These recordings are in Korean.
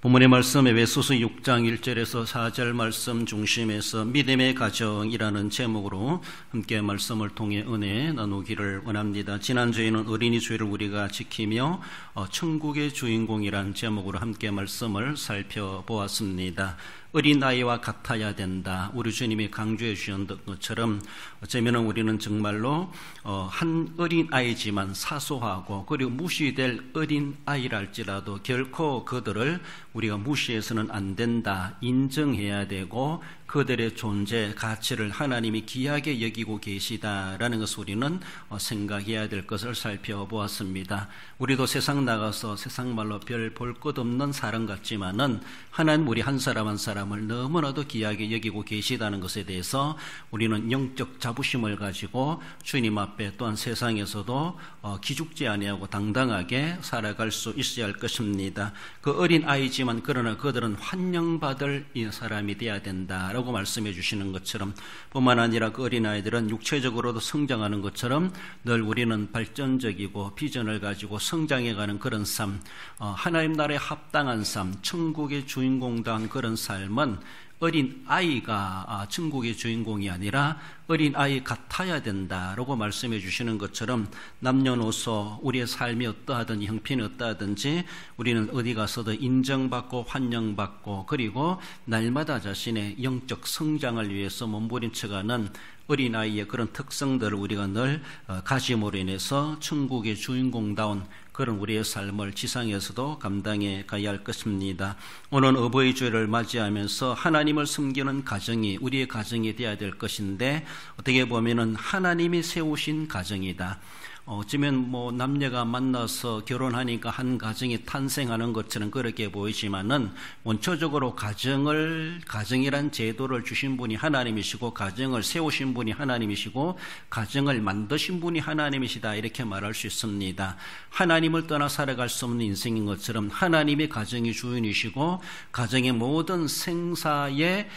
본문의 말씀 에베소서 6장 1절에서 4절 말씀 중심에서 믿음의 가정이라는 제목으로 함께 말씀을 통해 은혜 나누기를 원합니다. 지난주에는 어린이 주일을 우리가 지키며 천국의 주인공이라는 제목으로 함께 말씀을 살펴보았습니다. 어린아이와 같아야 된다. 우리 주님이 강조해 주신 것처럼 어쩌면 우리는 정말로 한 어린아이지만 사소하고 그리고 무시될 어린아이랄지라도 결코 그들을 우리가 무시해서는 안 된다. 인정해야 되고 그들의 존재, 가치를 하나님이 귀하게 여기고 계시다라는 것을 우리는 생각해야 될 것을 살펴보았습니다. 우리도 세상 나가서 세상 말로 별 볼 것 없는 사람 같지만은 하나님 우리 한 사람 한 사람을 너무나도 귀하게 여기고 계시다는 것에 대해서 우리는 영적 자부심을 가지고 주님 앞에 또한 세상에서도 기죽지 아니하고 당당하게 살아갈 수 있어야 할 것입니다. 그 어린 아이지만 그러나 그들은 환영받을 사람이 되어야 된다라고 말씀해 주시는 것처럼 뿐만 아니라 그 어린아이들은 육체적으로도 성장하는 것처럼 늘 우리는 발전적이고 비전을 가지고 성장해가는 그런 삶, 하나님 나라에 합당한 삶, 천국의 주인공다운 그런 삶은 어린아이가 천국의 주인공이 아니라 어린아이 같아야 된다라고 말씀해 주시는 것처럼 남녀노소 우리의 삶이 어떠하든지 형편이 어떠하든지 우리는 어디 가서도 인정받고 환영받고 그리고 날마다 자신의 영적 성장을 위해서 몸부림쳐가는 어린아이의 그런 특성들을 우리가 늘 가짐으로 인해서 천국의 주인공다운 그런 우리의 삶을 지상에서도 감당해 가야 할 것입니다. 오늘 어버이 주일을 맞이하면서 하나님을 섬기는 가정이 우리의 가정이 되어야 될 것인데 어떻게 보면은 하나님이 세우신 가정이다. 어쩌면 남녀가 만나서 결혼하니까 한 가정이 탄생하는 것처럼 그렇게 보이지만은 원초적으로 가정이란 제도를 주신 분이 하나님이시고 가정을 세우신 분이 하나님이시고 가정을 만드신 분이 하나님이시다 이렇게 말할 수 있습니다. 하나님을 떠나 살아갈 수 없는 인생인 것처럼 하나님이 가정의 주인이시고 가정의 모든 생사의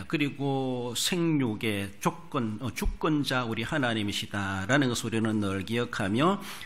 그리고 생육의 주권자 우리 하나님이시다라는 것을 우리는 늘 기억하며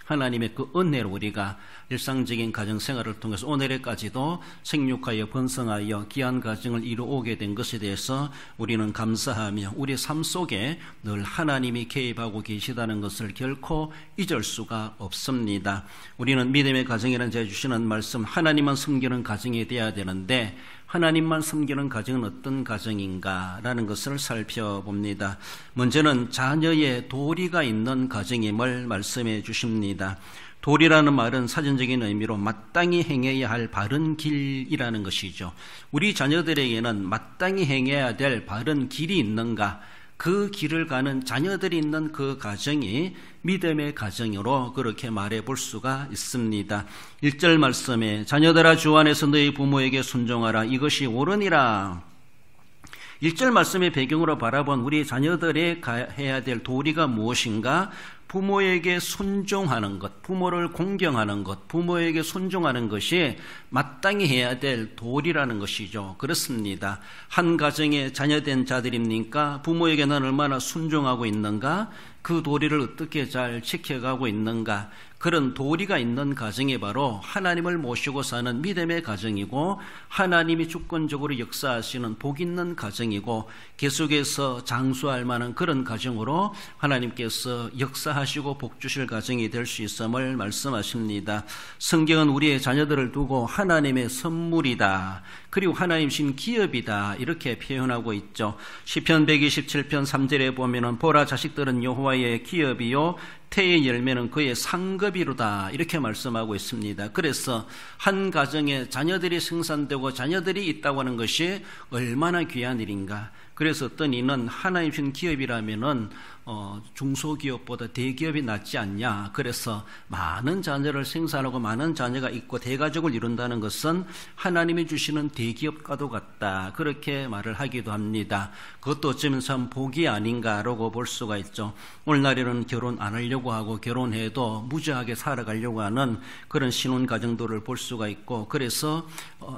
하나님의 그 은혜로 우리가 일상적인 가정생활을 통해서 오늘에까지도 생육하여 번성하여 귀한 가정을 이루어오게 된 것에 대해서 우리는 감사하며 우리 삶 속에 늘 하나님이 개입하고 계시다는 것을 결코 잊을 수가 없습니다. 우리는 믿음의 가정이라는 제가 주시는 말씀 하나님만 섬기는 가정이 되어야 되는데 하나님만 섬기는 가정은 어떤 가정인가라는 것을 살펴봅니다. 먼저는 자녀의 도리가 있는 가정임을 말씀해 주십니다. 도리라는 말은 사전적인 의미로 마땅히 행해야 할 바른 길이라는 것이죠. 우리 자녀들에게는 마땅히 행해야 될 바른 길이 있는가? 그 길을 가는 자녀들이 있는 그 가정이 믿음의 가정으로 그렇게 말해 볼 수가 있습니다. 1절 말씀에 자녀들아 주 안에서 너희 부모에게 순종하라 이것이 옳으니라. 1절 말씀의 배경으로 바라본 우리 자녀들의 해야 될 도리가 무엇인가? 부모에게 순종하는 것, 부모를 공경하는 것, 부모에게 순종하는 것이 마땅히 해야 될 도리라는 것이죠. 그렇습니다. 한 가정에 자녀된 자들입니까? 부모에게 난 얼마나 순종하고 있는가? 그 도리를 어떻게 잘 지켜가고 있는가? 그런 도리가 있는 가정이 바로 하나님을 모시고 사는 믿음의 가정이고 하나님이 주권적으로 역사하시는 복 있는 가정이고 계속해서 장수할 만한 그런 가정으로 하나님께서 역사하시고 복 주실 가정이 될 수 있음을 말씀하십니다. 성경은 우리의 자녀들을 두고 하나님의 선물이다. 그리고 하나님 신 기업이다. 이렇게 표현하고 있죠. 시편 127편 3절에 보면은 보라 자식들은 여호와의 기업이요 태의 열매는 그의 상급이로다 이렇게 말씀하고 있습니다. 그래서 한 가정에 자녀들이 생산되고 자녀들이 있다고 하는 것이 얼마나 귀한 일인가. 그래서 어떤 이는 하나님 신 기업이라면은 중소기업보다 대기업이 낫지 않냐. 그래서 많은 자녀를 생산하고 많은 자녀가 있고 대가족을 이룬다는 것은 하나님이 주시는 대기업과도 같다. 그렇게 말을 하기도 합니다. 그것도 어쩌면 참 복이 아닌가라고 볼 수가 있죠. 오늘날에는 결혼 안 하려고 하고 결혼해도 무지하게 살아가려고 하는 그런 신혼가정들을 볼 수가 있고 그래서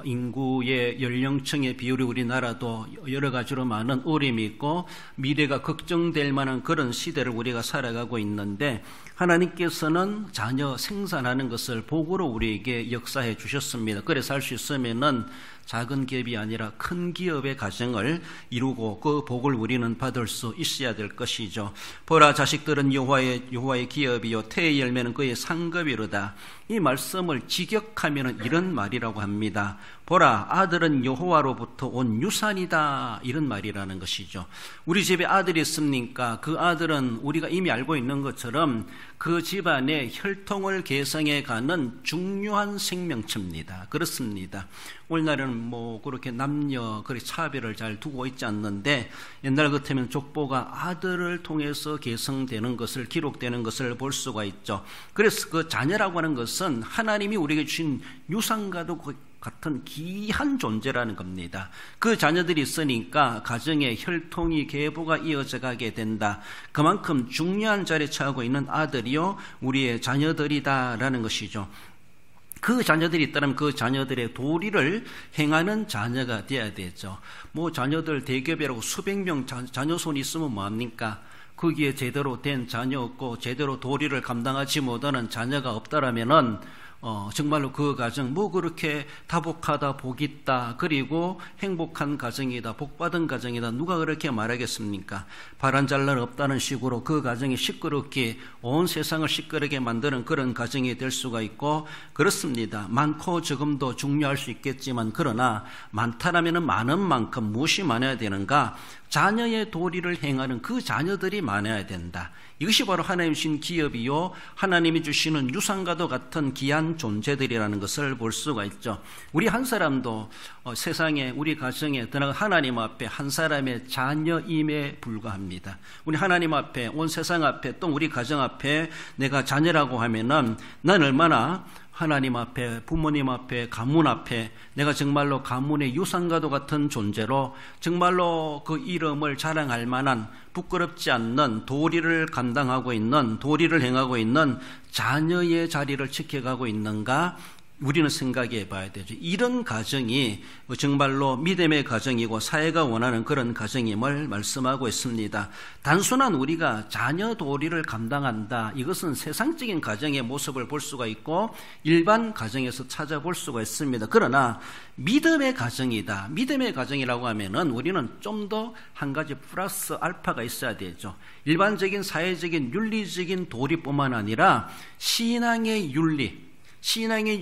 인구의 연령층의 비율이 우리나라도 여러 가지로 많은 어려움이 있고 미래가 걱정될 만한 그런 그런 시대를 우리가 살아가고 있는데 하나님께서는 자녀 생산하는 것을 복으로 우리에게 역사해 주셨습니다. 그래서 할 수 있으면은 작은 기업이 아니라 큰 기업의 가정을 이루고 그 복을 우리는 받을 수 있어야 될 것이죠. 보라, 자식들은 여호와의 기업이요 태의 열매는 그의 상급이로다. 이 말씀을 직역하면 이런 말이라고 합니다. 보라, 아들은 여호와로부터 온 유산이다, 이런 말이라는 것이죠. 우리 집에 아들이 있습니까? 그 아들은 우리가 이미 알고 있는 것처럼 그 집안의 혈통을 계승해가는 중요한 생명체입니다. 그렇습니다. 오늘날은 그렇게 남녀 차별을 잘 두고 있지 않는데, 옛날 같으면 족보가 아들을 통해서 계승되는 것을, 기록되는 것을 볼 수가 있죠. 그래서 그 자녀라고 하는 것은 하나님이 우리에게 주신 유산과도 같은 귀한 존재라는 겁니다. 그 자녀들이 있으니까 가정의 혈통이 계보가 이어져 가게 된다. 그만큼 중요한 자리에 처하고 있는 아들이요 우리의 자녀들이다라는 것이죠. 그 자녀들이 있다면 그 자녀들의 도리를 행하는 자녀가 되어야 되죠. 자녀들 대기업이라고 수백 명 자녀손이 있으면 뭐합니까? 거기에 제대로 된 자녀 없고 제대로 도리를 감당하지 못하는 자녀가 없다라면은 정말로 그 가정 그렇게 다복하다, 복있다, 그리고 행복한 가정이다, 복받은 가정이다, 누가 그렇게 말하겠습니까? 바람 잘 날 없다는 식으로 그 가정이 시끄럽게 온 세상을 시끄럽게 만드는 그런 가정이 될 수가 있고, 그렇습니다. 많고 적음도 중요할 수 있겠지만, 그러나 많다라면 많은 만큼 무엇이 많아야 되는가? 자녀의 도리를 행하는 그 자녀들이 많아야 된다. 이것이 바로 하나님 주신 기업이요 하나님이 주시는 유산과도 같은 귀한 존재들이라는 것을 볼 수가 있죠. 우리 한 사람도 세상에, 우리 가정에 드나가 하나님 앞에 한 사람의 자녀임에 불과합니다. 우리 하나님 앞에, 온 세상 앞에, 또 우리 가정 앞에 내가 자녀라고 하면은 난 얼마나 하나님 앞에, 부모님 앞에, 가문 앞에 내가 정말로 가문의 유산과도 같은 존재로 정말로 그 이름을 자랑할 만한, 부끄럽지 않는 도리를 감당하고 있는, 도리를 행하고 있는 자녀의 자리를 지켜가고 있는가, 우리는 생각해 봐야 되죠. 이런 가정이 정말로 믿음의 가정이고 사회가 원하는 그런 가정임을 말씀하고 있습니다. 단순한 우리가 자녀 도리를 감당한다, 이것은 세상적인 가정의 모습을 볼 수가 있고 일반 가정에서 찾아볼 수가 있습니다. 그러나 믿음의 가정이다, 믿음의 가정이라고 하면은 우리는 좀 더 한 가지 플러스 알파가 있어야 되죠. 일반적인 사회적인 윤리적인 도리뿐만 아니라 신앙의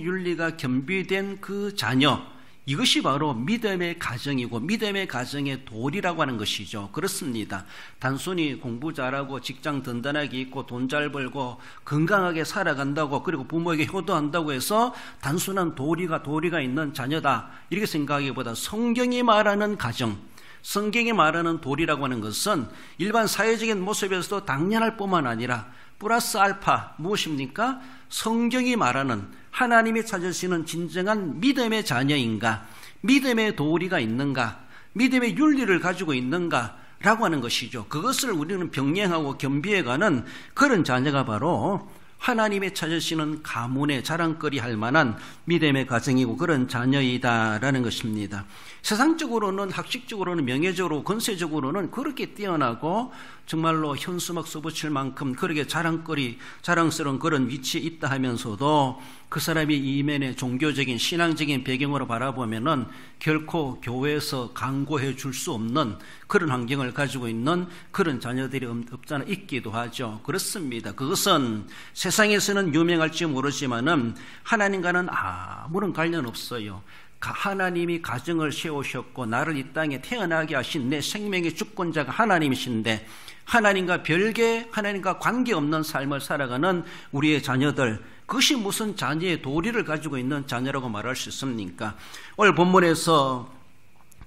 윤리가 겸비된 그 자녀, 이것이 바로 믿음의 가정이고 믿음의 가정의 도리라고 하는 것이죠. 그렇습니다. 단순히 공부 잘하고 직장 든든하게 있고 돈 잘 벌고 건강하게 살아간다고, 그리고 부모에게 효도한다고 해서 단순한 도리가 있는 자녀다, 이렇게 생각하기보다 성경이 말하는 가정, 성경이 말하는 도리라고 하는 것은 일반 사회적인 모습에서도 당연할 뿐만 아니라 플러스 알파, 무엇입니까? 성경이 말하는, 하나님이 찾으시는 진정한 믿음의 자녀인가, 믿음의 도리가 있는가, 믿음의 윤리를 가지고 있는가 라고 하는 것이죠. 그것을 우리는 병행하고 겸비해가는 그런 자녀가 바로 하나님이 찾으시는 가문의 자랑거리 할 만한 믿음의 가정이고 그런 자녀이다라는 것입니다. 세상적으로는, 학식적으로는, 명예적으로, 권세적으로는 그렇게 뛰어나고 정말로 현수막 써붙일 만큼 그렇게 자랑스러운 그런 위치에 있다 하면서도 그 사람이 이면의 종교적인, 신앙적인 배경으로 바라보면은 결코 교회에서 강구해 줄 수 없는 그런 환경을 가지고 있는 그런 자녀들이 없잖아 있기도 하죠. 그렇습니다. 그것은 세상에서는 유명할지 모르지만은 하나님과는 아무런 관련 없어요. 하나님이 가정을 세우셨고 나를 이 땅에 태어나게 하신 내 생명의 주권자가 하나님이신데, 하나님과 별개, 하나님과 관계없는 삶을 살아가는 우리의 자녀들, 그것이 무슨 자녀의 도리를 가지고 있는 자녀라고 말할 수 있습니까? 오늘 본문에서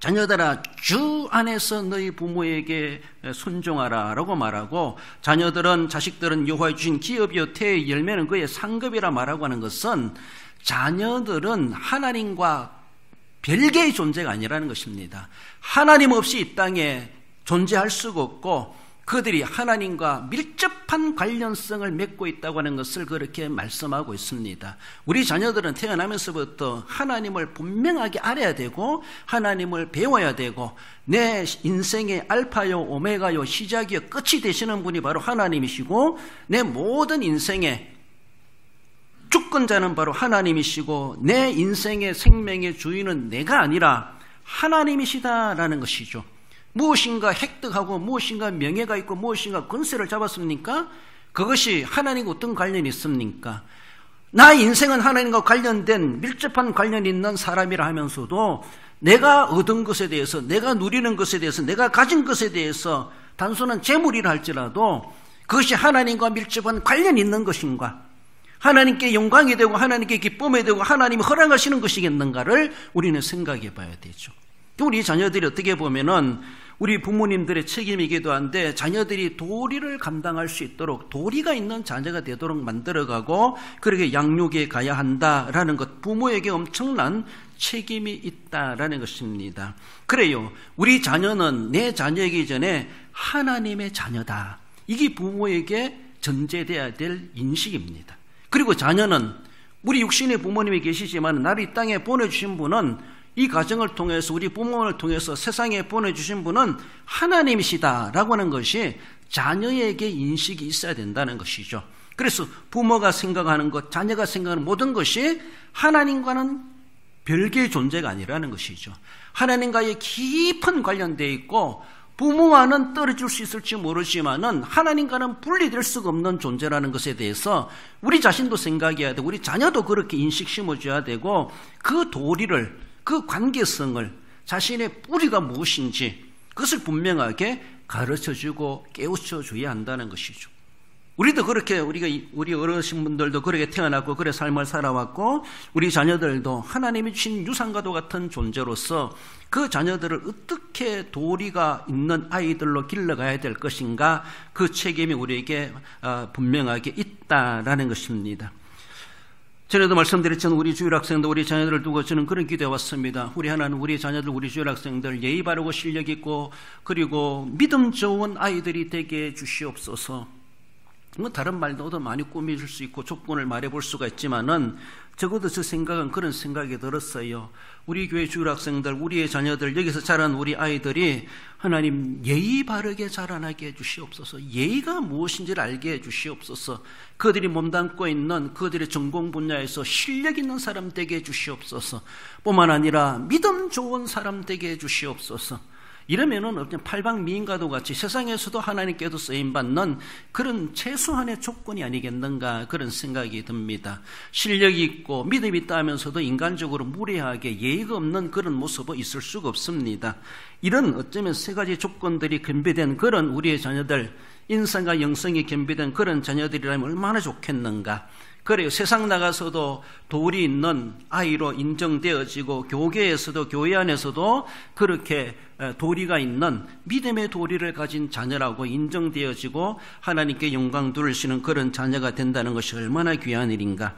자녀들아 주 안에서 너희 부모에게 순종하라 라고 말하고, 자식들은 여호와의 주신 기업이요 태의 열매는 그의 상급이라 말하고 하는 것은 자녀들은 하나님과 별개의 존재가 아니라는 것입니다. 하나님 없이 이 땅에 존재할 수가 없고 그들이 하나님과 밀접한 관련성을 맺고 있다고 하는 것을 그렇게 말씀하고 있습니다. 우리 자녀들은 태어나면서부터 하나님을 분명하게 알아야 되고 하나님을 배워야 되고 내 인생의 알파요 오메가요 시작이요 끝이 되시는 분이 바로 하나님이시고 내 모든 인생의 주권자는 바로 하나님이시고 내 인생의 생명의 주인은 내가 아니라 하나님이시다라는 것이죠. 무엇인가 획득하고 무엇인가 명예가 있고 무엇인가 권세를 잡았습니까? 그것이 하나님과 어떤 관련이 있습니까? 나의 인생은 하나님과 관련된 밀접한 관련이 있는 사람이라 하면서도 내가 얻은 것에 대해서, 내가 누리는 것에 대해서, 내가 가진 것에 대해서 단순한 재물이라 할지라도 그것이 하나님과 밀접한 관련이 있는 것인가? 하나님께 영광이 되고 하나님께 기쁨이 되고 하나님이 허락하시는 것이겠는가를 우리는 생각해 봐야 되죠. 우리 자녀들이 어떻게 보면은 우리 부모님들의 책임이기도 한데 자녀들이 도리를 감당할 수 있도록 도리가 있는 자녀가 되도록 만들어가고 그렇게 양육해 가야 한다라는 것, 부모에게 엄청난 책임이 있다라는 것입니다. 그래요, 우리 자녀는 내 자녀이기 전에 하나님의 자녀다. 이게 부모에게 전제되어야 될 인식입니다. 그리고 자녀는 우리 육신의 부모님이 계시지만 나를 이 땅에 보내주신 분은 이 가정을 통해서 우리 부모를 통해서 세상에 보내주신 분은 하나님이시다라고 하는 것이 자녀에게 인식이 있어야 된다는 것이죠. 그래서 부모가 생각하는 것, 자녀가 생각하는 모든 것이 하나님과는 별개의 존재가 아니라는 것이죠. 하나님과의 깊은 관련되어 있고 부모와는 떨어질 수 있을지 모르지만은 하나님과는 분리될 수가 없는 존재라는 것에 대해서 우리 자신도 생각해야 되고 우리 자녀도 그렇게 인식 심어줘야 되고 그 도리를, 그 관계성을, 자신의 뿌리가 무엇인지 그것을 분명하게 가르쳐주고 깨우쳐줘야 한다는 것이죠. 우리도 그렇게 우리 어르신분들도 그렇게 태어났고 그래 삶을 살아왔고 우리 자녀들도 하나님이 주신 유산과도 같은 존재로서 그 자녀들을 어떻게 도리가 있는 아이들로 길러가야 될 것인가, 그 책임이 우리에게 분명하게 있다라는 것입니다. 전에도 말씀드렸지만 우리 주일학생들, 우리 자녀들을 두고 저는 그런 기도해 왔습니다. 우리 하나님, 우리 자녀들, 우리 주일학생들 예의 바르고 실력 있고 그리고 믿음 좋은 아이들이 되게 해 주시옵소서. 뭐 다른 말도 더 많이 꾸며줄 수 있고 조건을 말해볼 수가 있지만은 적어도 저 생각은 그런 생각이 들었어요. 우리 교회 주일학생들, 우리의 자녀들, 여기서 자란 우리 아이들이 하나님 예의 바르게 자라나게 해주시옵소서. 예의가 무엇인지를 알게 해주시옵소서. 그들이 몸담고 있는 그들의 전공 분야에서 실력 있는 사람 되게 해주시옵소서. 뿐만 아니라 믿음 좋은 사람 되게 해주시옵소서. 이러면은 팔방미인과도 같이 세상에서도 하나님께도 쓰임받는 그런 최소한의 조건이 아니겠는가, 그런 생각이 듭니다. 실력이 있고 믿음이 있다 하면서도 인간적으로 무례하게 예의가 없는 그런 모습은 있을 수가 없습니다. 이런 어쩌면 세 가지 조건들이 겸비된 그런 우리의 자녀들, 인성과 영성이 겸비된 그런 자녀들이라면 얼마나 좋겠는가. 그래요. 세상 나가서도 도리 있는 아이로 인정되어지고 교계에서도, 교회 안에서도 그렇게 도리가 있는 믿음의 도리를 가진 자녀라고 인정되어지고 하나님께 영광 돌리시는 그런 자녀가 된다는 것이 얼마나 귀한 일인가.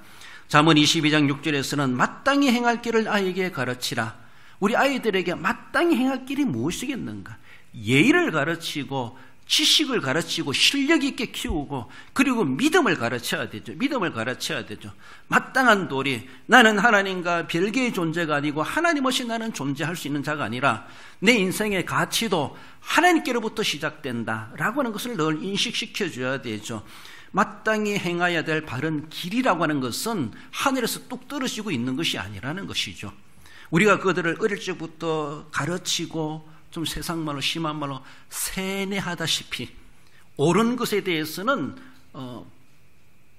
잠언 22장 6절에서는 마땅히 행할 길을 아이에게 가르치라. 우리 아이들에게 마땅히 행할 길이 무엇이겠는가. 예의를 가르치고 지식을 가르치고 실력 있게 키우고 그리고 믿음을 가르쳐야 되죠. 믿음을 가르쳐야 되죠. 마땅한 도리, 나는 하나님과 별개의 존재가 아니고 하나님 없이 나는 존재할 수 있는 자가 아니라 내 인생의 가치도 하나님께로부터 시작된다라고 하는 것을 늘 인식시켜줘야 되죠. 마땅히 행해야 될 바른 길이라고 하는 것은 하늘에서 뚝 떨어지고 있는 것이 아니라는 것이죠. 우리가 그들을 어릴 적부터 가르치고 좀 세상 말로 심한 말로 세뇌하다시피 옳은 것에 대해서는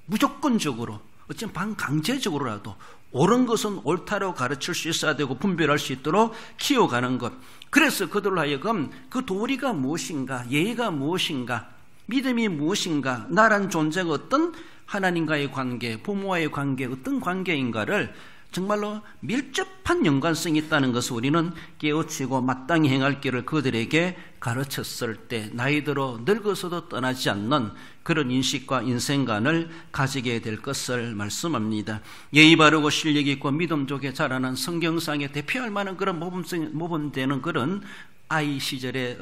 무조건적으로 어쩌면 반강제적으로라도 옳은 것은 옳다고 가르칠 수 있어야 되고 분별할 수 있도록 키워가는 것. 그래서 그들로 하여금 그 도리가 무엇인가, 예의가 무엇인가, 믿음이 무엇인가, 나란 존재가 어떤 하나님과의 관계, 부모와의 관계, 어떤 관계인가를 정말로 밀접한 연관성이 있다는 것을 우리는 깨우치고 마땅히 행할 길을 그들에게 가르쳤을 때 나이 들어 늙어서도 떠나지 않는 그런 인식과 인생관을 가지게 될 것을 말씀합니다. 예의 바르고 실력 있고 믿음 좋게 자라는 성경상에 대표할 만한 그런 모범되는 그런 아이 시절의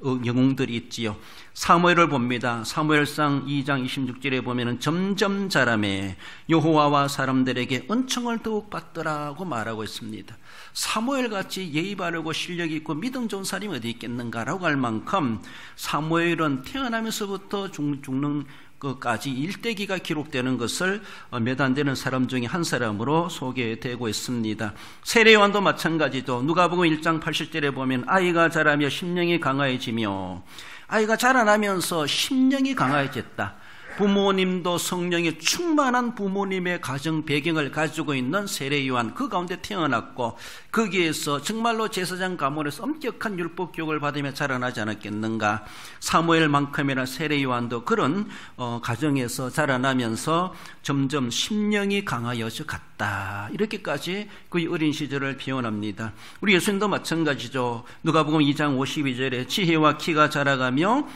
영웅들이 있지요. 사무엘을 봅니다. 사무엘상 2장 26절에 보면은 점점 자라매 여호와와 사람들에게 은총을 더욱 받더라고 말하고 있습니다. 사무엘같이 예의 바르고 실력 있고 믿음 좋은 사람이 어디 있겠는가라고 할 만큼 사무엘은 태어나면서부터 죽는 끝까지 일대기가 기록되는 것을 몇 안 되는 사람 중에 한 사람으로 소개되고 있습니다. 세례요한도 마찬가지죠. 누가복음 1장 80절에 보면 아이가 자라며 심령이 강화해지며, 아이가 자라나면서 심령이 강화해졌다. 부모님도 성령이 충만한 부모님의 가정 배경을 가지고 있는 세례요한, 그 가운데 태어났고 거기에서 정말로 제사장 가문에서 엄격한 율법 교육을 받으며 자라나지 않았겠는가. 사무엘만큼이나 세례요한도 그런 가정에서 자라나면서 점점 심령이 강하여져 갔다. 이렇게까지 그의 어린 시절을 표현합니다. 우리 예수님도 마찬가지죠. 누가복음 2장 52절에 지혜와 키가 자라가며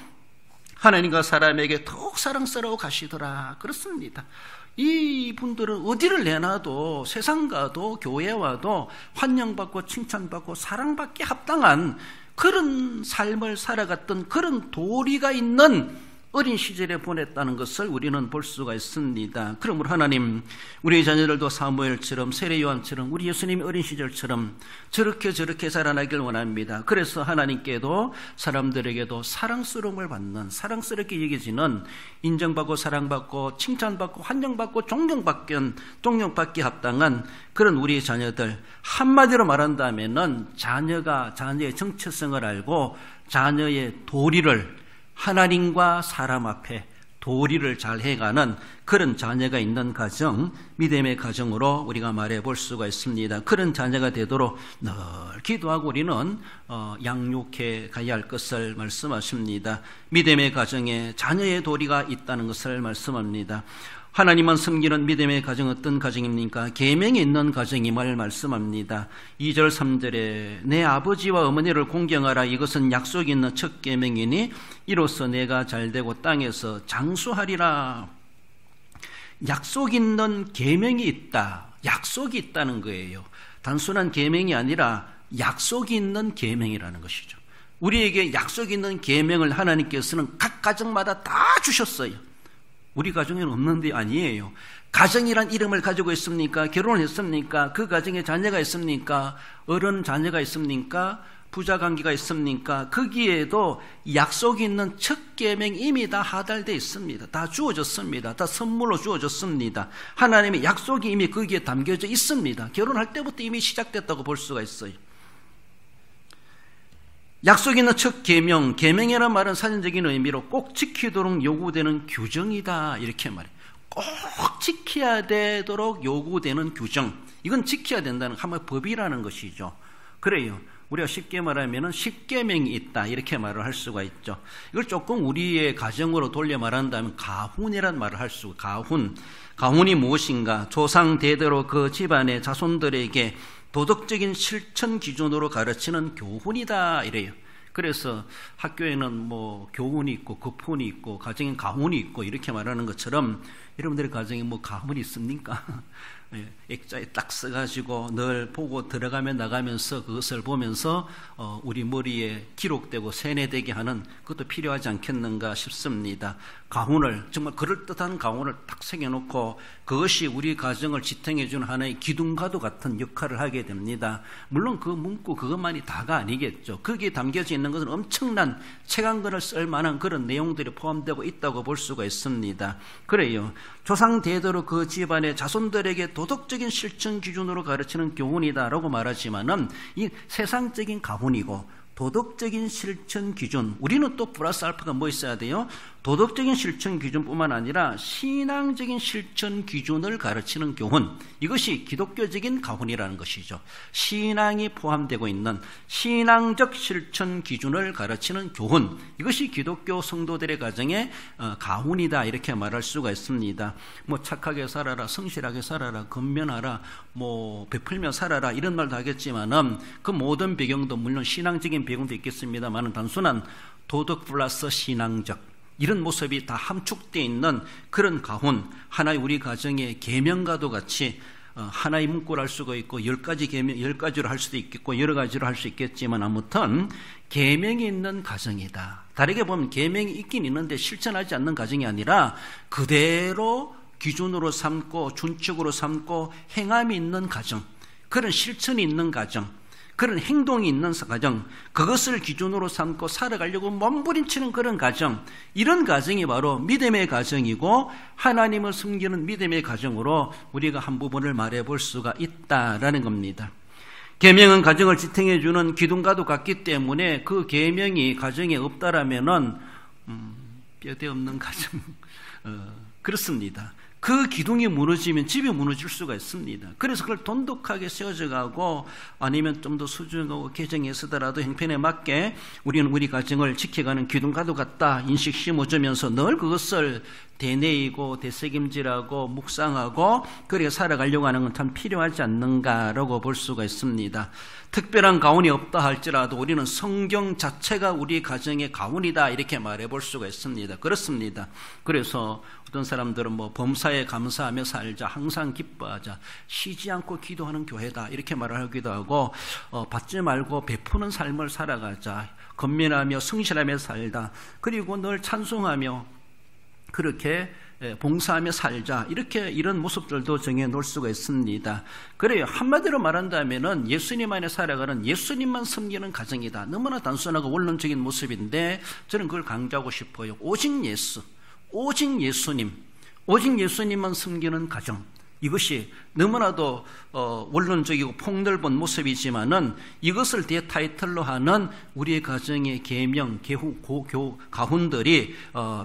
하나님과 사람에게 더욱 사랑스러워 가시더라. 그렇습니다. 이 분들은 어디를 내놔도 세상과도 교회와도 환영받고 칭찬받고 사랑받기 합당한 그런 삶을 살아갔던 그런 도리가 있는 어린 시절에 보냈다는 것을 우리는 볼 수가 있습니다. 그러므로 하나님, 우리 자녀들도 사무엘처럼 세례요한처럼 우리 예수님의 어린 시절처럼 저렇게 자라나길 원합니다. 그래서 하나님께도 사람들에게도 사랑스러움을 받는, 사랑스럽게 여겨지는, 인정받고 사랑받고 칭찬받고 환영받고 존경받기 합당한 그런 우리 자녀들, 한마디로 말한다면은 자녀의 정체성을 알고 자녀의 도리를, 하나님과 사람 앞에 도리를 잘 해가는 그런 자녀가 있는 가정, 믿음의 가정으로 우리가 말해 볼 수가 있습니다. 그런 자녀가 되도록 늘 기도하고 우리는 양육해 가야 할 것을 말씀하십니다. 믿음의 가정에 자녀의 도리가 있다는 것을 말씀합니다. 하나님만 섬기는 믿음의 가정, 어떤 가정입니까? 계명이 있는 가정임을 말씀합니다. 2절 3절에 내 아버지와 어머니를 공경하라. 이것은 약속이 있는 첫 계명이니 이로써 내가 잘되고 땅에서 장수하리라. 약속 있는 계명이 있다. 약속이 있다는 거예요. 단순한 계명이 아니라 약속이 있는 계명이라는 것이죠. 우리에게 약속이 있는 계명을 하나님께서는 각 가정마다 다 주셨어요. 우리 가정에는 없는데 아니에요. 가정이란 이름을 가지고 있습니까? 결혼을 했습니까? 그 가정에 자녀가 있습니까? 어른 자녀가 있습니까? 부자 관계가 있습니까? 거기에도 약속이 있는 첫 계명이 이미 다 하달되어 있습니다. 다 주어졌습니다. 다 선물로 주어졌습니다. 하나님의 약속이 이미 거기에 담겨져 있습니다. 결혼할 때부터 이미 시작됐다고 볼 수가 있어요. 약속 있는 첫 계명, 계명이라는 말은 사전적인 의미로 꼭 지키도록 요구되는 규정이다, 이렇게 말해요. 꼭 지켜야 되도록 요구되는 규정, 이건 지켜야 된다는 하나의 법이라는 것이죠. 그래요. 우리가 쉽게 말하면 십계명이 있다, 이렇게 말을 할 수가 있죠. 이걸 조금 우리의 가정으로 돌려 말한다면 가훈이라는 말을 할 수, 가훈이 무엇인가? 조상 대대로 그 집안의 자손들에게 도덕적인 실천 기준으로 가르치는 교훈이다, 이래요. 그래서 학교에는 뭐 교훈이 있고 급훈이 있고 가정엔 가훈이 있고 이렇게 말하는 것처럼 여러분들의 가정에 뭐 가훈이 있습니까? 액자에 딱 써가지고 늘 보고 들어가며 나가면서 그것을 보면서 우리 머리에 기록되고 세뇌되게 하는 그것도 필요하지 않겠는가 싶습니다. 가훈을, 정말 그럴듯한 가훈을 딱 새겨놓고 그것이 우리 가정을 지탱해주는 하나의 기둥과도 같은 역할을 하게 됩니다. 물론 그 문구 그것만이 다가 아니겠죠. 거기에 담겨져 있는 것은 엄청난 책 한 권을 쓸 만한 그런 내용들이 포함되고 있다고 볼 수가 있습니다. 그래요. 조상 대대로 그 집안의 자손들에게 도덕적인 실천 기준으로 가르치는 교훈이다라고 말하지만은 이 세상적인 가훈이고 도덕적인 실천 기준, 우리는 또 플러스 알파가 뭐 있어야 돼요? 도덕적인 실천 기준뿐만 아니라 신앙적인 실천 기준을 가르치는 교훈, 이것이 기독교적인 가훈이라는 것이죠. 신앙이 포함되고 있는 신앙적 실천 기준을 가르치는 교훈, 이것이 기독교 성도들의 가정의 가훈이다, 이렇게 말할 수가 있습니다. 뭐 착하게 살아라, 성실하게 살아라, 근면하라, 뭐 베풀며 살아라, 이런 말도 하겠지만은 그 모든 배경도 물론 신앙적인 배경도 있겠습니다만 단순한 도덕 플러스 신앙적 이런 모습이 다 함축되어 있는 그런 가훈, 하나의 우리 가정의 계명과도 같이 하나의 문구를 할 수가 있고 10가지 계명, 10가지로 할 수도 있겠고 여러 가지로 할 수 있겠지만 아무튼 계명이 있는 가정이다. 다르게 보면 계명이 있긴 있는데 실천하지 않는 가정이 아니라 그대로 기준으로 삼고 준칙으로 삼고 행함이 있는 가정, 그런 실천이 있는 가정, 그런 행동이 있는 가정, 그것을 기준으로 삼고 살아가려고 몸부림치는 그런 가정, 이런 가정이 바로 믿음의 가정이고 하나님을 섬기는 믿음의 가정으로 우리가 한 부분을 말해볼 수가 있다라는 겁니다. 계명은 가정을 지탱해 주는 기둥과도 같기 때문에 그 계명이 가정에 없다라면은 뼈대 없는 가정 그렇습니다. 그 기둥이 무너지면 집이 무너질 수가 있습니다. 그래서 그걸 돈독하게 세워져 가고 아니면 좀 더 수정하고 개정해 쓰더라도 형편에 맞게 우리는 우리 가정을 지켜가는 기둥과도 같다 인식 심어주면서 늘 그것을 되뇌이고 되새김질하고 묵상하고 그렇게 살아가려고 하는 건 참 필요하지 않는가라고 볼 수가 있습니다. 특별한 가훈이 없다 할지라도 우리는 성경 자체가 우리 가정의 가훈이다 이렇게 말해볼 수가 있습니다. 그렇습니다. 그래서 어떤 사람들은 뭐 범사에 감사하며 살자, 항상 기뻐하자, 쉬지 않고 기도하는 교회다 이렇게 말을 하기도 하고 받지 말고 베푸는 삶을 살아가자, 건면하며 성실하며 살다, 그리고 늘 찬송하며 그렇게 봉사하며 살자 이렇게 이런 모습들도 정해놓을 수가 있습니다. 그래요. 한마디로 말한다면은 예수님 안에 살아가는 예수님만 섬기는 가정이다. 너무나 단순하고 원론적인 모습인데 저는 그걸 강조하고 싶어요. 오직 예수, 오직 예수님, 오직 예수님만 섬기는 가정, 이것이 너무나도 원론적이고 폭넓은 모습이지만은 이것을 대타이틀로 하는 우리의 가정의 계명, 가훈들이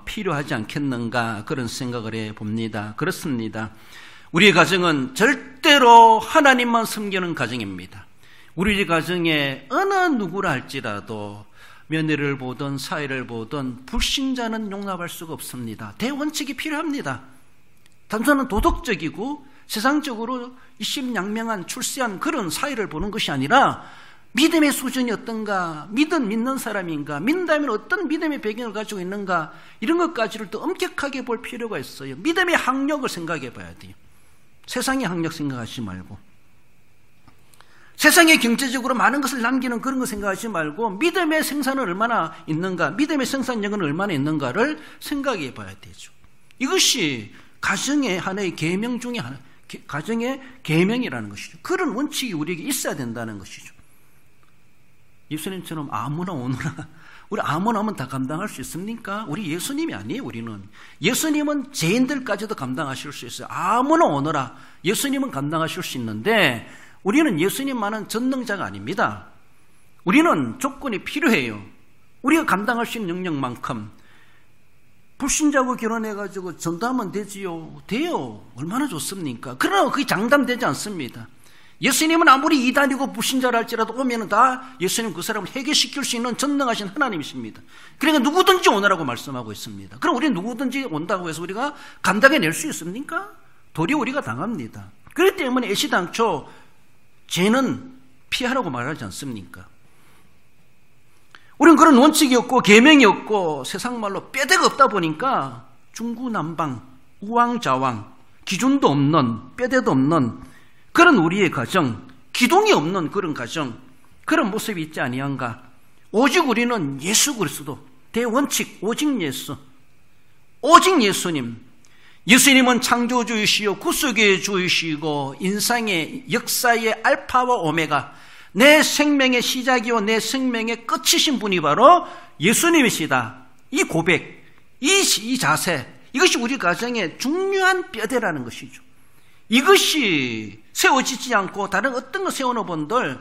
필요하지 않겠는가 그런 생각을 해봅니다. 그렇습니다. 우리의 가정은 절대로 하나님만 섬기는 가정입니다. 우리 가정에 어느 누구라 할지라도 며느리를 보든 사회를 보든 불신자는 용납할 수가 없습니다. 대원칙이 필요합니다. 단순한 도덕적이고 세상적으로 일심양명한 출세한 그런 사회를 보는 것이 아니라 믿음의 수준이 어떤가, 믿는 사람인가, 믿는다면 어떤 믿음의 배경을 가지고 있는가, 이런 것까지를 또 엄격하게 볼 필요가 있어요. 믿음의 학력을 생각해 봐야 돼요. 세상의 학력 생각하지 말고, 세상에 경제적으로 많은 것을 남기는 그런 거 생각하지 말고 믿음의 생산은 얼마나 있는가, 믿음의 생산력은 얼마나 있는가를 생각해 봐야 되죠. 이것이 가정의 하나의 계명 중에 하나, 가정의 계명이라는 것이죠. 그런 원칙이 우리에게 있어야 된다는 것이죠. 예수님처럼 아무나 오너라, 우리 아무나 오면 다 감당할 수 있습니까? 우리 예수님이 아니에요. 우리는 예수님은 죄인들까지도 감당하실 수 있어요. 아무나 오너라, 예수님은 감당하실 수 있는데 우리는 예수님만은 전능자가 아닙니다. 우리는 조건이 필요해요. 우리가 감당할 수 있는 능력만큼. 불신자하고 결혼해가지고 전도하면 되지요. 돼요. 얼마나 좋습니까? 그러나 그게 장담되지 않습니다. 예수님은 아무리 이단이고 불신자라 할지라도 오면은 다 예수님 그 사람을 해결시킬 수 있는 전능하신 하나님이십니다. 그러니까 누구든지 오너라고 말씀하고 있습니다. 그럼 우리는 누구든지 온다고 해서 우리가 감당해낼 수 있습니까? 도리어 우리가 당합니다. 그렇기 때문에 애시당초 죄는 피하라고 말하지 않습니까? 우리는 그런 원칙이 없고 계명이 없고 세상 말로 뼈대가 없다 보니까 중구난방, 우왕좌왕, 기준도 없는, 뼈대도 없는 그런 우리의 가정, 기둥이 없는 그런 가정, 그런 모습이 있지 아니한가. 오직 우리는 예수 그리스도, 대원칙, 오직 예수, 오직 예수님. 예수님은 창조주이시요 구속의 주이시고 인생의 역사의 알파와 오메가, 내 생명의 시작이요 내 생명의 끝이신 분이 바로 예수님이시다. 이 고백, 이 자세, 이것이 우리 가정의 중요한 뼈대라는 것이죠. 이것이 세워지지 않고 다른 어떤 거 세워놓은 분들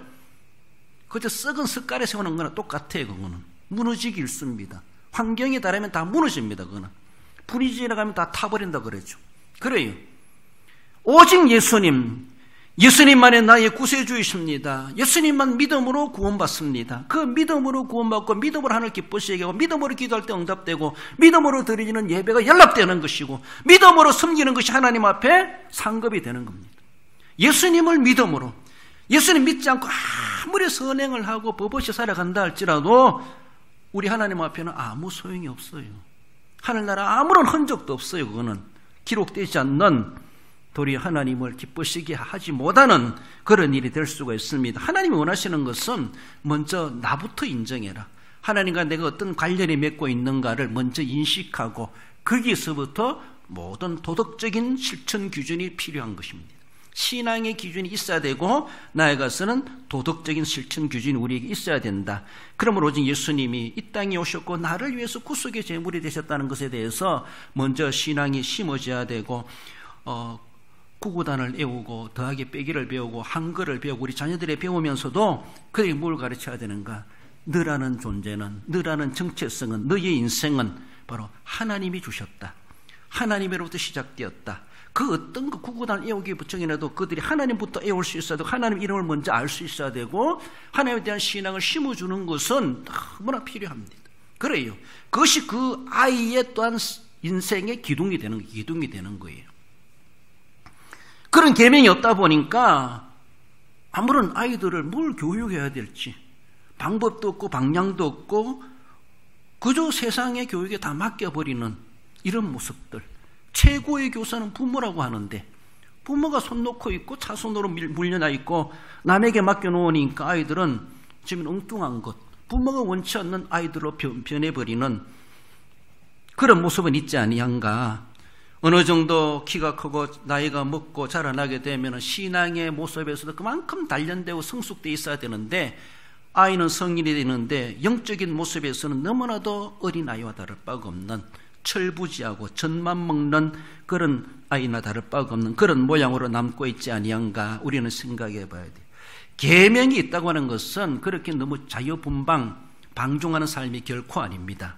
그저 썩은 숟갈에 세워놓은 거나 똑같아요. 그거는 무너지기 일쑤입니다. 환경에 따르면 다 무너집니다. 그거는 불이 지나가면 다 타버린다 그러죠. 그래요. 오직 예수님만이 나의 구세주이십니다. 예수님만 믿음으로 구원받습니다. 그 믿음으로 구원받고 믿음으로 하나님을 기쁘시게 하고 믿음으로 기도할 때 응답되고 믿음으로 드리는 예배가 연락되는 것이고 믿음으로 섬기는 것이 하나님 앞에 상급이 되는 겁니다. 예수님을 믿음으로, 예수님 믿지 않고 아무리 선행을 하고 법없이 살아간다 할지라도 우리 하나님 앞에는 아무 소용이 없어요. 하늘나라 아무런 흔적도 없어요. 그거는 기록되지 않는 도리어 하나님을 기쁘시게 하지 못하는 그런 일이 될 수가 있습니다. 하나님이 원하시는 것은 먼저 나부터 인정해라. 하나님과 내가 어떤 관련이 맺고 있는가를 먼저 인식하고 거기서부터 모든 도덕적인 실천 기준이 필요한 것입니다. 신앙의 기준이 있어야 되고 나아가서는 도덕적인 실천 기준이 우리에게 있어야 된다. 그러므로 오직 예수님이 이 땅에 오셨고 나를 위해서 구속의 제물이 되셨다는 것에 대해서 먼저 신앙이 심어져야 되고 구구단을 외우고 더하기 빼기를 배우고 한글을 배우고 우리 자녀들이 배우면서도 그들이 뭘 가르쳐야 되는가? 너라는 존재는, 너라는 정체성은, 너의 인생은 바로 하나님이 주셨다. 하나님으로부터 시작되었다. 그 어떤 그 구구단을 외우기 부정이라도 그들이 하나님부터 외울 수 있어야 되고 하나님 이름을 먼저 알 수 있어야 되고 하나님에 대한 신앙을 심어주는 것은 너무나 필요합니다. 그래요. 그것이 그 아이의 또한 인생의 기둥이 되는 거예요. 그런 계명이 없다 보니까 아무런 아이들을 뭘 교육해야 될지 방법도 없고 방향도 없고 그저 세상의 교육에 다 맡겨버리는 이런 모습들. 최고의 교사는 부모라고 하는데 부모가 손 놓고 있고 차손으로 물려나 있고 남에게 맡겨놓으니까 아이들은 지금 엉뚱한 것, 부모가 원치 않는 아이들로 변해버리는 그런 모습은 있지 아니한가. 어느 정도 키가 크고 나이가 먹고 자라나게 되면 신앙의 모습에서도 그만큼 단련되고 성숙되어 있어야 되는데 아이는 성인이 되는데 영적인 모습에서는 너무나도 어린아이와 다를 바가 없는 철부지하고 젖만 먹는 그런 아이나 다를 바가 없는 그런 모양으로 남고 있지 아니한가 우리는 생각해 봐야 돼요. 계명이 있다고 하는 것은 그렇게 너무 자유분방 방종하는 삶이 결코 아닙니다.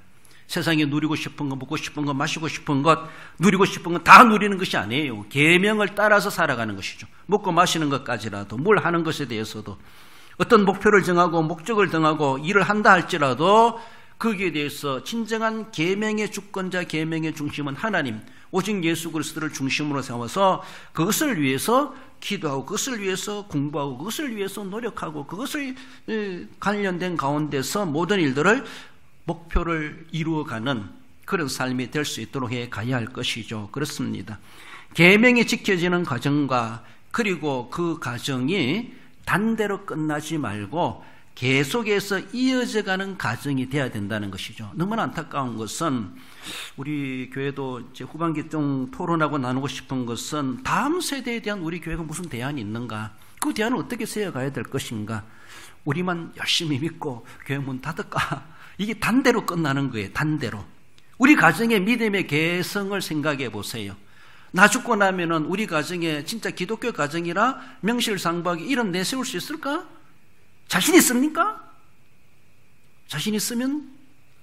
세상에 누리고 싶은 거, 먹고 싶은 거, 마시고 싶은 것, 누리고 싶은 거 다 누리는 것이 아니에요. 계명을 따라서 살아가는 것이죠. 먹고 마시는 것까지라도 뭘 하는 것에 대해서도 어떤 목표를 정하고 목적을 정하고 일을 한다 할지라도 거기에 대해서 진정한 계명의 주권자, 계명의 중심은 하나님, 오직 예수 그리스도를 중심으로 삼아서 그것을 위해서 기도하고 그것을 위해서 공부하고 그것을 위해서 노력하고 그것을 관련된 가운데서 모든 일들을 목표를 이루어가는 그런 삶이 될 수 있도록 해 가야 할 것이죠. 그렇습니다. 계명이 지켜지는 과정과 그리고 그 과정이 단대로 끝나지 말고 계속해서 이어져가는 과정이 돼야 된다는 것이죠. 너무나 안타까운 것은 우리 교회도 이제 후반기 좀 토론하고 나누고 싶은 것은 다음 세대에 대한 우리 교회가 무슨 대안이 있는가? 그 대안을 어떻게 세워가야 될 것인가? 우리만 열심히 믿고 교회 문 닫을까? 이게 단대로 끝나는 거예요. 단대로. 우리 가정의 믿음의 개성을 생각해 보세요. 나 죽고 나면은 우리 가정에 진짜 기독교 가정이라 명실상부하게 이런 내세울 수 있을까? 자신 있습니까? 자신 있으면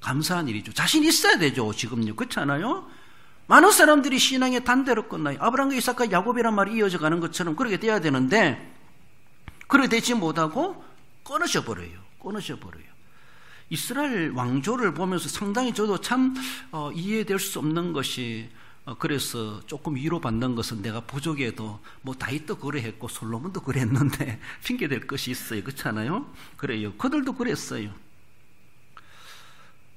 감사한 일이죠. 자신 있어야 되죠. 지금요. 그렇지 않아요? 많은 사람들이 신앙의 단대로 끝나요. 아브라함과 이삭과 야곱이란 말이 이어져 가는 것처럼 그렇게 돼야 되는데 그렇게 되지 못하고 끊어져 버려요. 이스라엘 왕조를 보면서 상당히 저도 참 이해될 수 없는 것이 그래서 조금 위로받는 것은 내가 부족해도 뭐 다윗도 그래했고 솔로몬도 그랬는데 핑계댈 것이 있어요. 그렇잖아요? 그래요. 그들도 그랬어요.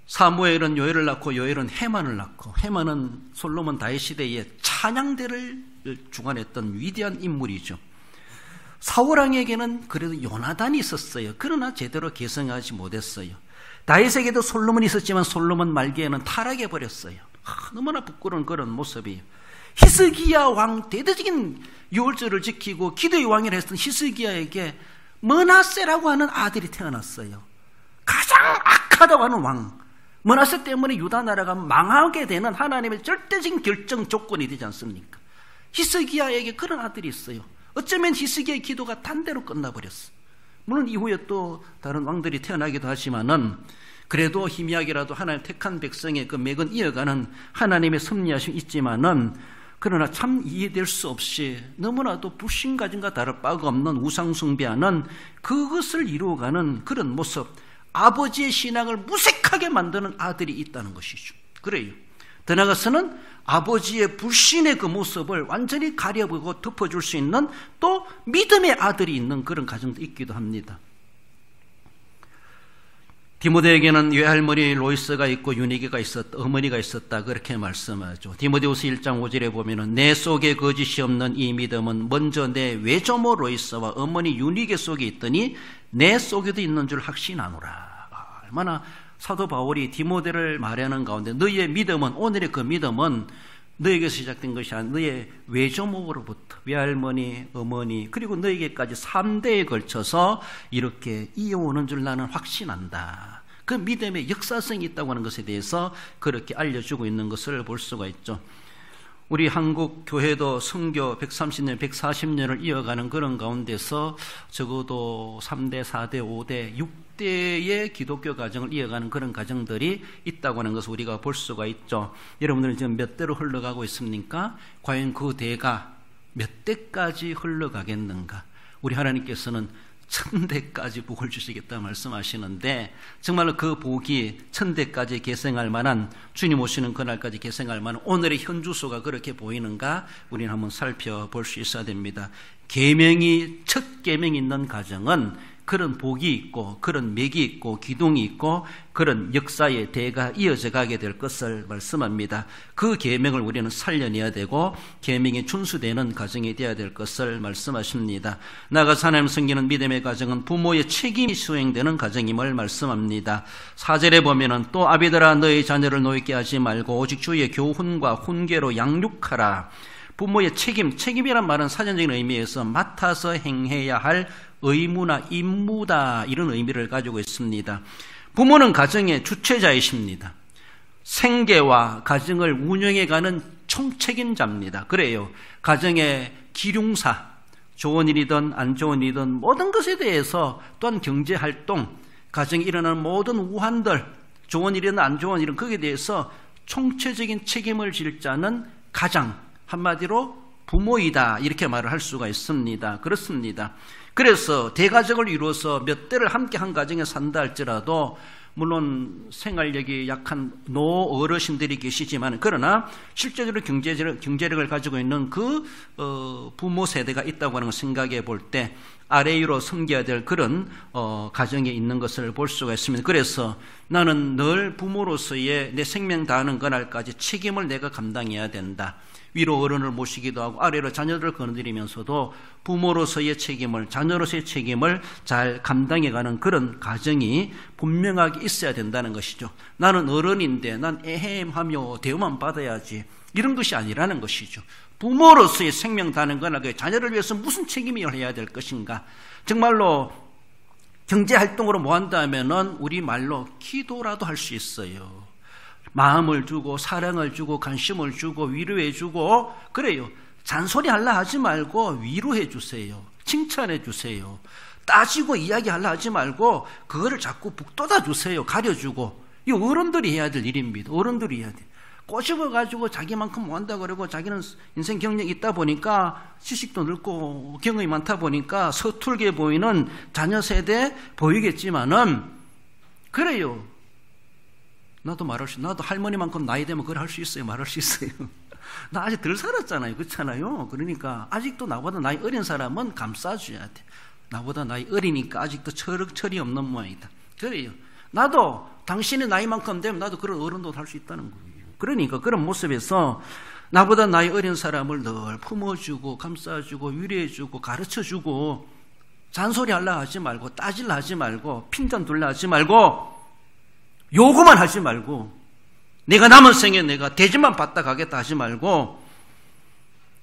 사무엘은 요엘을 낳고 요엘은 헤만을 낳고 헤만은 솔로몬 다윗 시대에 찬양대를 주관했던 위대한 인물이죠. 사울왕에게는 그래도 요나단이 있었어요. 그러나 제대로 계승하지 못했어요. 다윗에게도 솔로몬이 있었지만 솔로몬 말기에는 타락해버렸어요. 너무나 부끄러운 그런 모습이에요. 히스기야 왕, 대대적인 유월절을 지키고 기도의 왕이라 했던 히스기야에게 므낫세라고 하는 아들이 태어났어요. 가장 악하다고 하는 왕. 므낫세 때문에 유다 나라가 망하게 되는 하나님의 절대적인 결정 조건이 되지 않습니까? 히스기야에게 그런 아들이 있어요. 어쩌면 히스기야의 기도가 단대로 끝나버렸어. 물론 이후에 또 다른 왕들이 태어나기도 하지만은 그래도 희미하게라도 하나님 택한 백성의 그 맥은 이어가는 하나님의 섭리하심이 있지만은 그러나 참 이해될 수 없이 너무나도 불신가진과 다를 바가 없는 우상숭배하는 그것을 이루어가는 그런 모습, 아버지의 신앙을 무색하게 만드는 아들이 있다는 것이죠. 그래요. 더 나아가서는 아버지의 불신의 그 모습을 완전히 가려보고 덮어줄 수 있는 또 믿음의 아들이 있는 그런 가정도 있기도 합니다. 디모데에게는 외할머니 로이스가 있고 유니게가 있었다, 어머니가 있었다 그렇게 말씀하죠. 디모데후서 1장 5절에 보면은 내 속에 거짓이 없는 이 믿음은 먼저 내 외조모 로이스와 어머니 유니게 속에 있더니 내 속에도 있는 줄 확신하노라. 얼마나 사도 바울이 디모데를 말하는 가운데 너희의 믿음은, 오늘의 그 믿음은 너에게서 시작된 것이 아니라 너의 외조모로부터 외할머니, 어머니 그리고 너에게까지 3대에 걸쳐서 이렇게 이어오는 줄 나는 확신한다. 그 믿음의 역사성이 있다고 하는 것에 대해서 그렇게 알려주고 있는 것을 볼 수가 있죠. 우리 한국 교회도 선교 130년, 140년을 이어가는 그런 가운데서 적어도 3대, 4대, 5대, 6대의 기독교 가정을 이어가는 그런 가정들이 있다고 하는 것을 우리가 볼 수가 있죠. 여러분들은 지금 몇 대로 흘러가고 있습니까? 과연 그 대가 몇 대까지 흘러가겠는가? 우리 하나님께서는 1000대까지 복을 주시겠다 말씀하시는데 정말로 그 복이 1000대까지 계승할 만한, 주님 오시는 그날까지 계승할 만한 오늘의 현주소가 그렇게 보이는가 우리는 한번 살펴볼 수 있어야 됩니다. 계명이, 첫 계명이 있는 가정은 그런 복이 있고 그런 맥이 있고 기둥이 있고 그런 역사의 대가 이어져 가게 될 것을 말씀합니다. 그 계명을 우리는 살려내야 되고 계명이 준수되는 가정이 되어야 될 것을 말씀하십니다. 나아가서 하나님 섬기는 믿음의 가정은 부모의 책임이 수행되는 가정임을 말씀합니다. 4절에 보면은 또 아비들아 너희 자녀를 노엽게 하지 말고 오직 주의 교훈과 훈계로 양육하라. 부모의 책임이란 말은 사전적인 의미에서 맡아서 행해야 할 의무나 임무다, 이런 의미를 가지고 있습니다. 부모는 가정의 주체자이십니다. 생계와 가정을 운영해가는 총책임자입니다. 그래요. 가정의 기륭사, 좋은 일이든 안 좋은 일이든 모든 것에 대해서, 또한 경제활동, 가정에 일어나는 모든 우환들, 좋은 일이든 안 좋은 일은 거기에 대해서 총체적인 책임을 질 자는 가장, 한마디로 부모이다, 이렇게 말을 할 수가 있습니다. 그렇습니다. 그래서 대가족을 이루어서 몇 대를 함께 한 가정에 산다 할지라도 물론 생활력이 약한 노 어르신들이 계시지만, 그러나 실제적으로 경제력을 가지고 있는 그 부모 세대가 있다고 하는 걸 생각해 볼 때 아래 위로 섬겨야 될 그런 가정에 있는 것을 볼 수가 있습니다. 그래서 나는 늘 부모로서의 내 생명 다하는 그날까지 책임을 내가 감당해야 된다. 위로 어른을 모시기도 하고 아래로 자녀들을 거느리면서도 부모로서의 책임을, 자녀로서의 책임을 잘 감당해가는 그런 가정이 분명하게 있어야 된다는 것이죠. 나는 어른인데 난 애헴하며 대우만 받아야지, 이런 것이 아니라는 것이죠. 부모로서의 생명 다는 거나 그 자녀를 위해서 무슨 책임을 해야 될 것인가. 정말로 경제활동으로 뭐 한다면은 우리 말로 기도라도 할 수 있어요. 마음을 주고 사랑을 주고 관심을 주고 위로해 주고, 그래요. 잔소리 하려 하지 말고 위로해 주세요. 칭찬해 주세요. 따지고 이야기하려 하지 말고 그거를 자꾸 북돋아 주세요. 가려주고. 이 어른들이 해야 될 일입니다. 어른들이 해야 돼. 꼬집어가지고 자기만큼 뭐 한다 그러고 자기는 인생 경력이 있다 보니까 지식도 넓고 경험이 많다 보니까 서툴게 보이는 자녀 세대 보이겠지만은, 그래요. 나도 할머니만큼 나이 되면 그걸 할 수 있어요. 말할 수 있어요. 나 아직 덜 살았잖아요. 그렇잖아요. 그러니까 아직도 나보다 나이 어린 사람은 감싸줘야 돼. 나보다 나이 어리니까 아직도 철이 없는 모양이다. 그래요. 나도 당신의 나이만큼 되면 나도 그런 어른도 할 수 있다는 거예요. 그러니까 그런 모습에서 나보다 나이 어린 사람을 늘 품어주고 감싸주고 위로해주고 가르쳐주고, 잔소리 하려 하지 말고 따질라 하지 말고 핀잔 둘라 하지 말고 요구만 하지 말고 내가 남은 생에 내가 대접만 받다 가겠다 하지 말고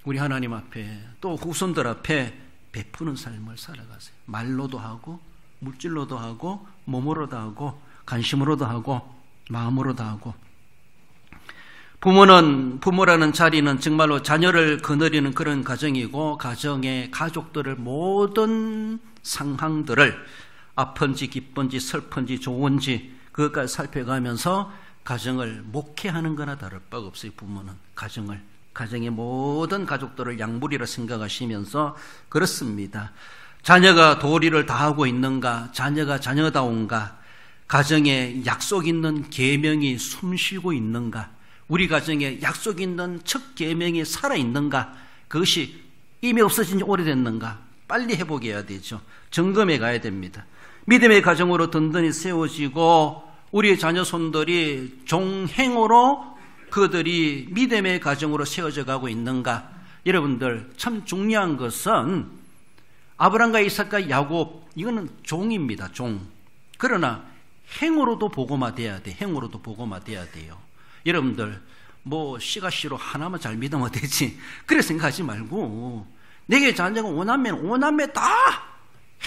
우리 하나님 앞에 또 후손들 앞에 베푸는 삶을 살아가세요. 말로도 하고 물질로도 하고 몸으로도 하고 관심으로도 하고 마음으로도 하고. 부모라는 자리는 정말로 자녀를 거느리는 그런 가정이고, 가정의 가족들을 모든 상황들을 아픈지 기쁜지 슬픈지 좋은지 그것까지 살펴가면서 가정을 목회하는 거나 다를 바가 없어요. 부모는 가정의 모든 가족들을 양물이라 생각하시면서 그렇습니다. 자녀가 도리를 다하고 있는가, 자녀가 자녀다운가, 가정에 약속 있는 계명이 숨쉬고 있는가, 우리 가정에 약속 있는 첫 계명이 살아있는가, 그것이 이미 없어진 지 오래됐는가, 빨리 회복해야 되죠. 점검해 가야 됩니다. 믿음의 가정으로 든든히 세워지고 우리의 자녀 손들이 종행으로 그들이 믿음의 가정으로 세워져 가고 있는가? 여러분들 참 중요한 것은 아브라함과 이삭과 야곱, 이거는 종입니다. 종. 그러나 행으로도 복음화 돼야 돼. 행으로도 복음화 돼야 돼요. 여러분들 뭐 씨가 씨로 하나만 잘 믿으면 되지, 그래 생각하지 말고 내게 자녀가 오남매는 오남매 다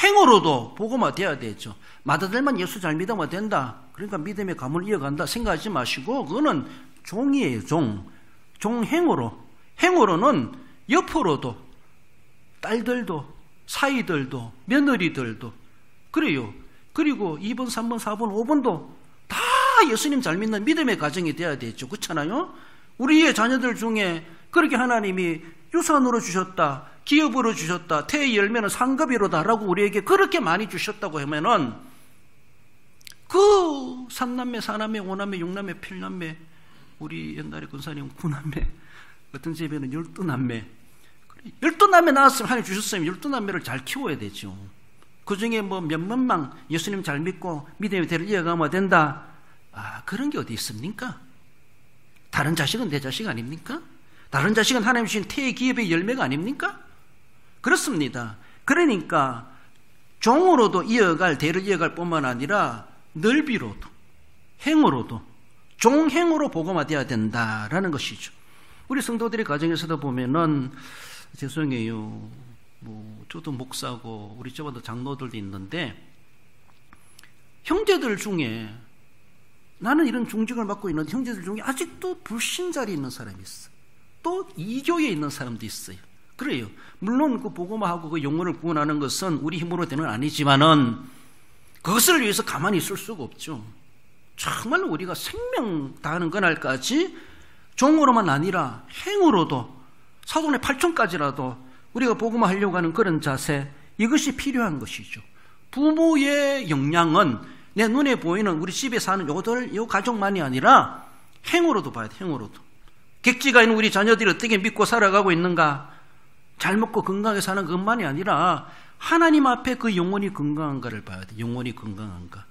행으로도 복음화 돼야 되죠. 맏아들만 예수 잘 믿으면 된다, 그러니까 믿음의 가문을 이어간다 생각하지 마시고, 그거는 종이에요. 종행으로. 행으로는 옆으로도 딸들도 사이들도 며느리들도 그래요. 그리고 2번 3번 4번 5번도 다 예수님 잘 믿는 믿음의 가정이 돼야 되죠. 그렇잖아요. 우리의 자녀들 중에 그렇게 하나님이 유산으로 주셨다, 기업으로 주셨다, 태의 열매는 상급이로다라고 우리에게 그렇게 많이 주셨다고 하면은 그 3남매 4남매 5남매 6남매 8남매, 우리 옛날에 군사님 9남매, 어떤 집에는 12남매, 12남매 낳았으면 하나님 주셨으면 12남매를 잘 키워야 되죠. 그 중에 뭐 몇몇만 예수님 잘 믿고 믿음의 대를 이어가면 된다, 그런 게 어디 있습니까? 다른 자식은 내 자식 아닙니까? 다른 자식은 하나님 주신 태의 기업의 열매가 아닙니까? 그렇습니다. 그러니까 종으로도 이어갈, 대를 이어갈 뿐만 아니라 넓이로도 행으로도 종행으로 복음화 되어야 된다라는 것이죠. 우리 성도들의 가정에서도 보면은, 죄송해요, 뭐 저도 목사고 우리 집안도 장로들도 있는데 형제들 중에, 나는 이런 중직을 맡고 있는 형제들 중에 아직도 불신자리에 있는 사람이 있어. 또 이교에 있는 사람도 있어요. 그래요. 물론 그 복음화하고 그 영혼을 구원하는 것은 우리 힘으로 되는 건 아니지만은 그것을 위해서 가만히 있을 수가 없죠. 정말 우리가 생명 다하는 그날까지 종으로만 아니라 행으로도 사돈의 8촌까지라도 우리가 복음화하려고 하는 그런 자세, 이것이 필요한 것이죠. 부모의 역량은 내 눈에 보이는 우리 집에 사는 요 가족만이 아니라 행으로도 봐야 돼. 행으로도. 객지가 있는 우리 자녀들이 어떻게 믿고 살아가고 있는가, 잘 먹고 건강하게 사는 것만이 아니라 하나님 앞에 그 영혼이 건강한가를 봐야 돼. 영혼이 건강한가.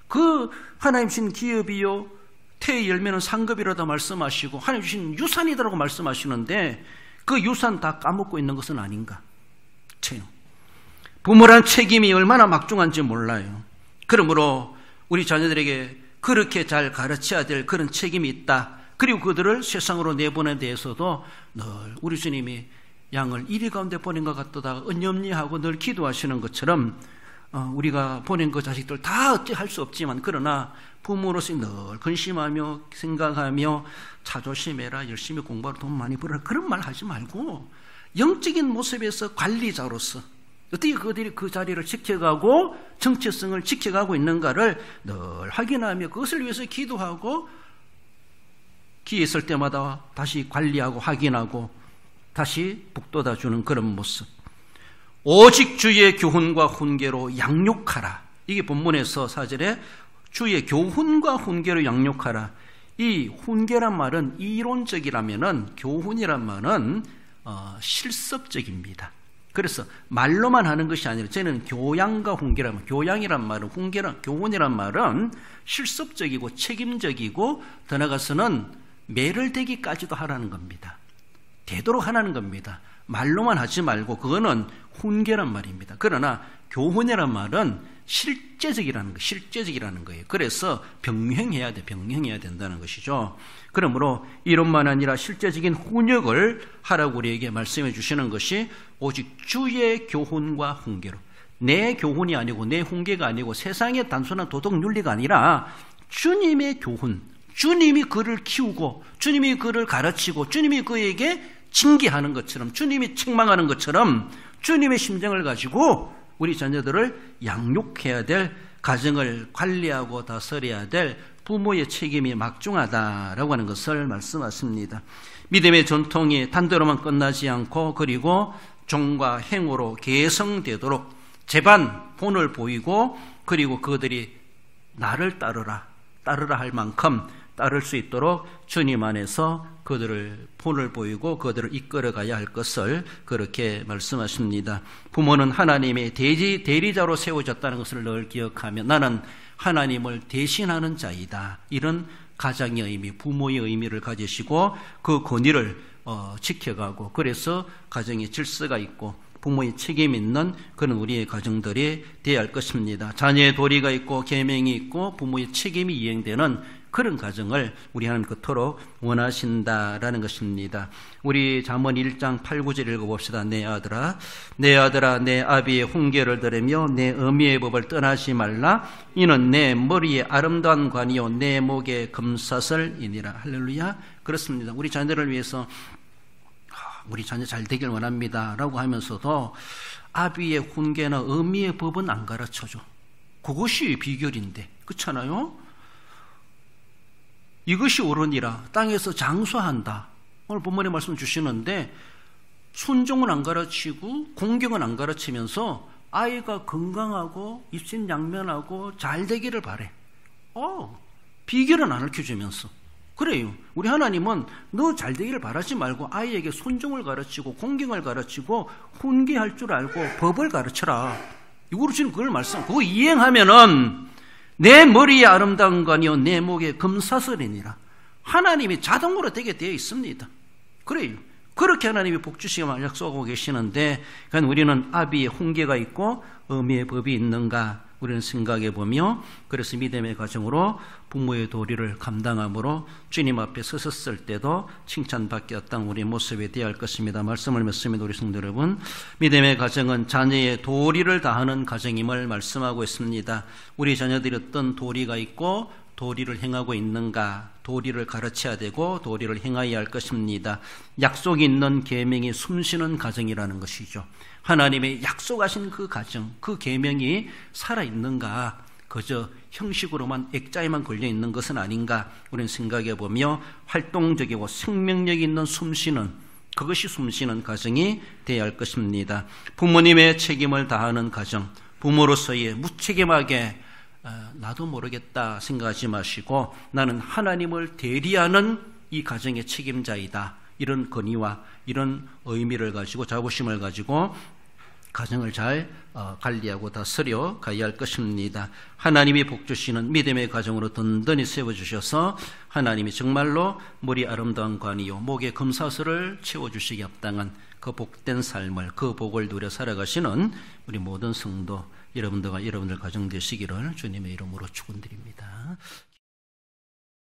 그 하나님 주신 기업이요 태의 열매는 상급이라도 말씀하시고 하나님 주신 유산이다라고 말씀하시는데 그 유산 다 까먹고 있는 것은 아닌가. 부모란 책임이 얼마나 막중한지 몰라요. 그러므로 우리 자녀들에게 그렇게 잘 가르쳐야 될 그런 책임이 있다. 그리고 그들을 세상으로 내보내는 데에서도 늘 우리 주님이 양을 이리 가운데 보낸 것 같다가 은염리하고 늘 기도하시는 것처럼 우리가 보낸 그 자식들 다 어찌할 수 없지만, 그러나 부모로서 늘 근심하며 생각하며 자조심해라, 열심히 공부하라, 돈 많이 벌어라, 그런 말 하지 말고 영적인 모습에서 관리자로서 어떻게 그들이 그 자리를 지켜가고 정체성을 지켜가고 있는가를 늘 확인하며 그것을 위해서 기도하고 기회 있을 때마다 다시 관리하고 확인하고 다시 북돋아주는 그런 모습. 오직 주의 교훈과 훈계로 양육하라. 이게 본문에서 4절에 주의 교훈과 훈계로 양육하라. 이 훈계란 말은 이론적이라면은, 교훈이란 말은 실습적입니다. 그래서 말로만 하는 것이 아니라 저는 교양과 훈계라면, 교양이란 말은, 교훈이란 말은 실습적이고 책임적이고 더 나아가서는 매를 대기까지도 하라는 겁니다. 되도록 하라는 겁니다. 말로만 하지 말고, 그거는 훈계란 말입니다. 그러나 교훈이란 말은 실제적이라는 거예요. 그래서 병행해야 된다는 것이죠. 그러므로 이론만 아니라 실제적인 훈육을 하라고 우리에게 말씀해 주시는 것이 오직 주의 교훈과 훈계로, 내 교훈이 아니고 내 훈계가 아니고 세상의 단순한 도덕 윤리가 아니라 주님의 교훈, 주님이 그를 키우고 주님이 그를 가르치고 주님이 그에게 징계하는 것처럼, 주님이 책망하는 것처럼 주님의 심정을 가지고 우리 자녀들을 양육해야 될, 가정을 관리하고 다스려야 될 부모의 책임이 막중하다라고 하는 것을 말씀하십니다. 믿음의 전통이 단대로만 끝나지 않고, 그리고 종과 행으로 개성되도록 제반 본을 보이고, 그리고 그들이 나를 따르라 할 만큼 따를 수 있도록 주님 안에서 그들을 본을 보이고 그들을 이끌어가야 할 것을 그렇게 말씀하십니다. 부모는 하나님의 대리자로 세워졌다는 것을 늘 기억하며 나는 하나님을 대신하는 자이다. 이런 가장의 의미, 부모의 의미를 가지시고 그 권위를 지켜가고, 그래서 가정의 질서가 있고 부모의 책임이 있는 그런 우리의 가정들이 되어야 할 것입니다. 자녀의 도리가 있고 계명이 있고 부모의 책임이 이행되는 그런 가정을 우리 하나님 그토록 원하신다라는 것입니다. 우리 잠언 1장 8, 9절 읽어봅시다. 내 아들아 내 아비의 훈계를 들으며 내 어미의 법을 떠나지 말라. 이는 내 머리에 아름다운 관이요 내 목에 금사슬이니라. 할렐루야. 그렇습니다. 우리 자녀를 위해서 우리 자녀 잘 되길 원합니다 라고 하면서도 아비의 훈계나 어미의 법은 안 가르쳐줘. 그것이 비결인데, 그렇잖아요? 이것이 옳으니라. 땅에서 장수한다. 오늘 본문의 말씀 주시는데 순종은 안 가르치고 공경은 안 가르치면서 아이가 건강하고 입신양면하고 잘 되기를 바래. 비결은 안 알려주면서. 그래요. 우리 하나님은 너 잘 되기를 바라지 말고 아이에게 순종을 가르치고 공경을 가르치고 훈계할 줄 알고 법을 가르쳐라. 이거로 지금 그걸 그거 이행하면은 내 머리에 아름다운 관이요 내 목에 금사슬이니라. 하나님이 자동으로 되게 되어 있습니다. 그래요. 그렇게 하나님이 복 주시기만 약속하고 계시는데, 그러니까 우리는 아비의 훈계가 있고 어미의 법이 있는가 우리는 생각해 보며, 그래서 믿음의 가정으로 부모의 도리를 감당함으로 주님 앞에 서섰을 때도 칭찬받겠다는 우리의 모습이 되어야 할 것입니다. 말씀을 맺습니다. 우리 성도 여러분, 믿음의 가정은 자녀의 도리를 다하는 가정임을 말씀하고 있습니다. 우리 자녀들이 어떤 도리가 있고 도리를 행하고 있는가, 도리를 가르쳐야 되고 도리를 행해야 할 것입니다. 약속이 있는 계명이 숨쉬는 가정이라는 것이죠. 하나님의 약속하신 그 가정, 그 계명이 살아있는가, 그저 형식으로만 액자에만 걸려있는 것은 아닌가 우리는 생각해 보며 활동적이고 생명력 있는 숨쉬는, 그것이 숨쉬는 가정이 되어야 할 것입니다. 부모님의 책임을 다하는 가정, 부모로서의 무책임하게 나도 모르겠다 생각하지 마시고 나는 하나님을 대리하는 이 가정의 책임자이다. 이런 권위와 이런 의미를 가지고 자부심을 가지고 가정을 잘 관리하고 다스려 가야 할 것입니다. 하나님이 복 주시는 믿음의 가정으로 든든히 세워주셔서 하나님이 정말로 머리 아름다운 관이요 목에 금사슬을 채워주시기 합당한 그 복된 삶을, 그 복을 누려 살아가시는 우리 모든 성도 여러분들과 여러분들 가정 되시기를 주님의 이름으로 축원드립니다.